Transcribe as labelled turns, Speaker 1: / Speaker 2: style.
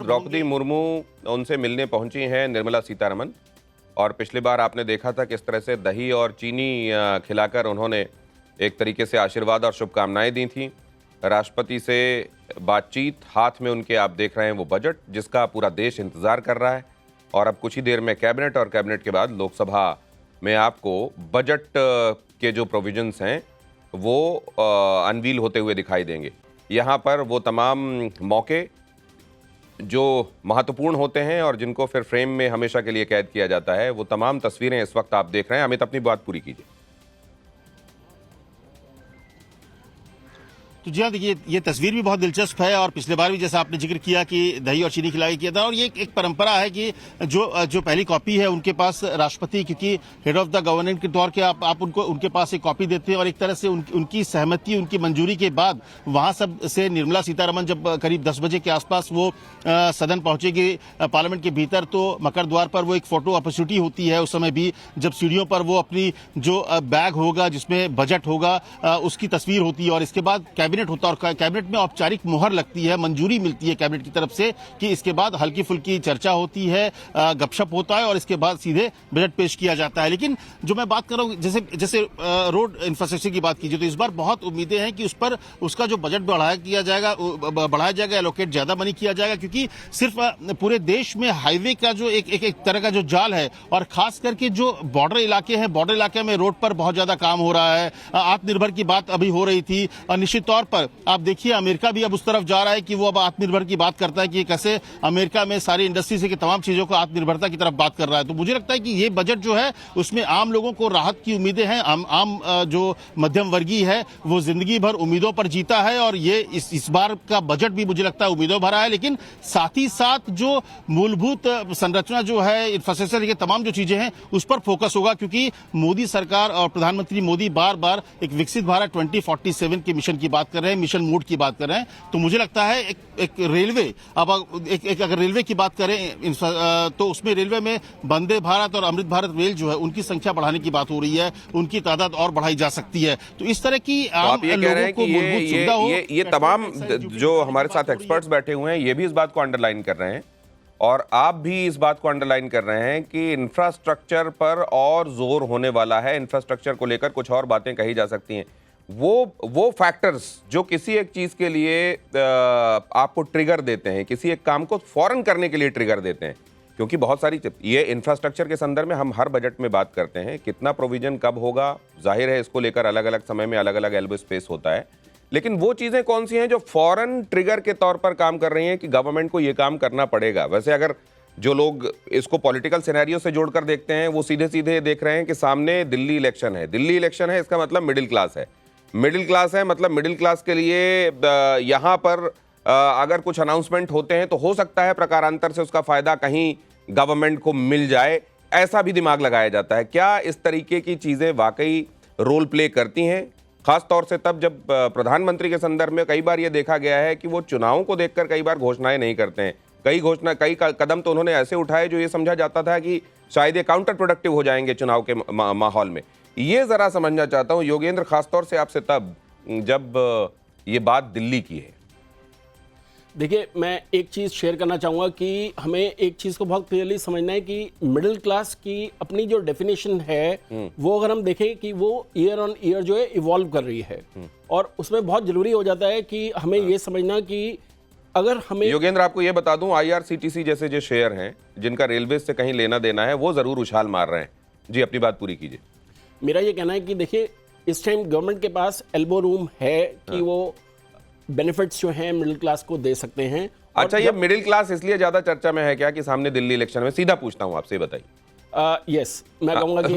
Speaker 1: द्रौपदी मुर्मू उनसे मिलने पहुंची हैं निर्मला सीतारमण। और पिछली बार आपने देखा था किस तरह से दही और चीनी खिलाकर उन्होंने एक तरीके से आशीर्वाद और शुभकामनाएं दी थी। राष्ट्रपति से बातचीत, हाथ में उनके आप देख रहे हैं वो बजट जिसका पूरा देश इंतजार कर रहा है। और अब कुछ ही देर में कैबिनेट और कैबिनेट के बाद लोकसभा में आपको बजट के जो प्रोविजंस हैं वो अनवील होते हुए दिखाई देंगे। यहाँ पर वो तमाम मौके जो महत्वपूर्ण होते हैं और जिनको फिर फ्रेम में हमेशा के लिए कैद किया जाता है, वो तमाम तस्वीरें इस वक्त आप देख रहे हैं। अमित, अपनी बात पूरी कीजिए।
Speaker 2: तो जी हाँ, देखिए ये तस्वीर भी बहुत दिलचस्प है और पिछले बार भी जैसा आपने जिक्र किया कि दही और चीनी खिलाई किया था। और ये एक परंपरा है कि जो पहली कॉपी है उनके पास राष्ट्रपति, क्योंकि हेड ऑफ द गवर्नमेंट के तौर के आप उनको उनके पास एक कॉपी देते हैं और एक तरह से उनकी सहमति, उनकी मंजूरी के बाद वहां सब से निर्मला सीतारमण जब करीब 10 बजे के आसपास वो सदन पहुंचेगी पार्लियामेंट के भीतर, तो मकर द्वार पर वो एक फोटो अपॉर्चुनिटी होती है उस समय भी, जब सीढ़ियों पर वो अपनी जो बैग होगा जिसमें बजट होगा उसकी तस्वीर होती है। और इसके बाद कैबिनेट होता है और कैबिनेट में औपचारिक मुहर लगती है, मंजूरी मिलती है कैबिनेट की तरफ से कि इसके बाद हल्की फुल्की चर्चा होती है, गपशप होता है और इसके बाद सीधे बजट पेश किया जाता है। लेकिन जो मैं बात कर रहा हूं, जैसे रोड इंफ्रास्ट्रक्चर की बात कीजिए, तो इस बार बहुत उम्मीदें हैं कि उस पर उसका जो बजट बढ़ाया जाएगा, एलोकेट ज्यादा मनी किया जाएगा, क्योंकि सिर्फ पूरे देश में हाईवे का जो एक तरह का जो जाल है और खास करके जो बॉर्डर इलाके हैं, बॉर्डर इलाके में रोड पर बहुत ज्यादा काम हो रहा है। आत्मनिर्भर की बात अभी हो रही थी और निश्चित तौर पर आप देखिए अमेरिका भी अब उस तरफ जा रहा है कि वो अब आत्मनिर्भर की बात करता है कि कैसे अमेरिका में सारी इंडस्ट्री से तमाम चीजों को आत्मनिर्भरता की तरफ बात कर रहा है। तो मुझे लगता है कि ये बजट जो है उसमें आम लोगों को राहत की उम्मीदें हैं। आम जो मध्यम वर्गीय है वो जिंदगी भर उम्मीदों पर जीता है और ये इस बार का बजट भी मुझे लगता है उम्मीदों भरा है। लेकिन साथ ही साथ जो मूलभूत संरचना जो है, इंफ्रास्ट्रक्चर, ये तमाम जो चीजें हैं उस पर फोकस होगा, क्योंकि मोदी सरकार और प्रधानमंत्री मोदी बार बार एक विकसित भारत 2047 के मिशन की बात कर रहे हैं, मिशन मोड की बात कर रहे हैं। तो मुझे लगता है एक रेलवे, अब अगर रेलवे की बात करें तो उसमें रेलवे में वंदे भारत और अमृत भारत रेल जो है उनकी संख्या बढ़ाने की बात हो रही है, उनकी तादाद और बढ़ाई जा सकती है। तो इस तरह की
Speaker 1: आप ये कह रहे हैं कि ये तमाम जो हमारे साथ एक्सपर्ट्स बैठे हुए हैं ये भी इस बात को अंडरलाइन कर रहे हैं और आप भी इस बात को अंडरलाइन कर रहे हैं कि इंफ्रास्ट्रक्चर पर और जोर होने वाला है, इंफ्रास्ट्रक्चर को लेकर कुछ और बातें कही जा सकती हैं। वो फैक्टर्स जो किसी एक चीज के लिए आपको ट्रिगर देते हैं, किसी एक काम को फौरन करने के लिए ट्रिगर देते हैं, क्योंकि बहुत सारी ये इंफ्रास्ट्रक्चर के संदर्भ में हम हर बजट में बात करते हैं, कितना प्रोविजन कब होगा, जाहिर है इसको लेकर अलग अलग समय में अलग अलग एल्बो स्पेस होता है। लेकिन वो चीजें कौन सी हैं जो फौरन ट्रिगर के तौर पर काम कर रही हैं कि गवर्नमेंट को ये काम करना पड़ेगा। वैसे अगर जो लोग इसको पॉलिटिकल सिनेरियो से जोड़कर देखते हैं वो सीधे सीधे देख रहे हैं कि सामने दिल्ली इलेक्शन है, दिल्ली इलेक्शन है, इसका मतलब मिडिल क्लास है, मिडिल क्लास है मतलब मिडिल क्लास के लिए यहाँ पर अगर कुछ अनाउंसमेंट होते हैं तो हो सकता है प्रकारांतर से उसका फायदा कहीं गवर्नमेंट को मिल जाए, ऐसा भी दिमाग लगाया जाता है। क्या इस तरीके की चीजें वाकई रोल प्ले करती हैं, खास तौर से तब जब प्रधानमंत्री के संदर्भ में कई बार यह देखा गया है कि वो चुनावों को देखकर कई बार घोषणाएं नहीं करते हैं। कई कदम तो उन्होंने ऐसे उठाए जो ये समझा जाता था कि शायद ये काउंटर प्रोडक्टिव हो जाएंगे चुनाव के माहौल में। ये जरा समझना चाहता हूं योगेंद्र, खासतौर से आपसे तब जब ये बात दिल्ली की है।
Speaker 3: देखिए, मैं एक चीज़ शेयर करना चाहूँगा कि हमें एक चीज़ को बहुत क्लियरली समझना है कि मिडिल क्लास की अपनी जो डेफिनेशन है वो अगर हम देखें कि वो ईयर ऑन ईयर जो है इवॉल्व कर रही है और उसमें बहुत जरूरी हो जाता है कि हमें ये समझना कि अगर हमें,
Speaker 1: योगेंद्र आपको ये बता दूं, IRCTC जैसे जो शेयर हैं जिनका रेलवे से कहीं लेना देना है वो जरूर उछाल मार रहे हैं। जी, अपनी बात पूरी कीजिए।
Speaker 3: मेरा ये कहना है कि देखिए, इस टाइम गवर्नमेंट के पास एल्बो रूम है कि वो बेनिफिट्स जो हैं मिडिल क्लास को दे सकते हैं।
Speaker 1: अच्छा, ये मिडिल क्लास इसलिए ज्यादा चर्चा में है क्या कि सामने दिल्ली इलेक्शन में, सीधा पूछता हूं आपसे, बताइए।
Speaker 3: यस, मैं कहूँगा कि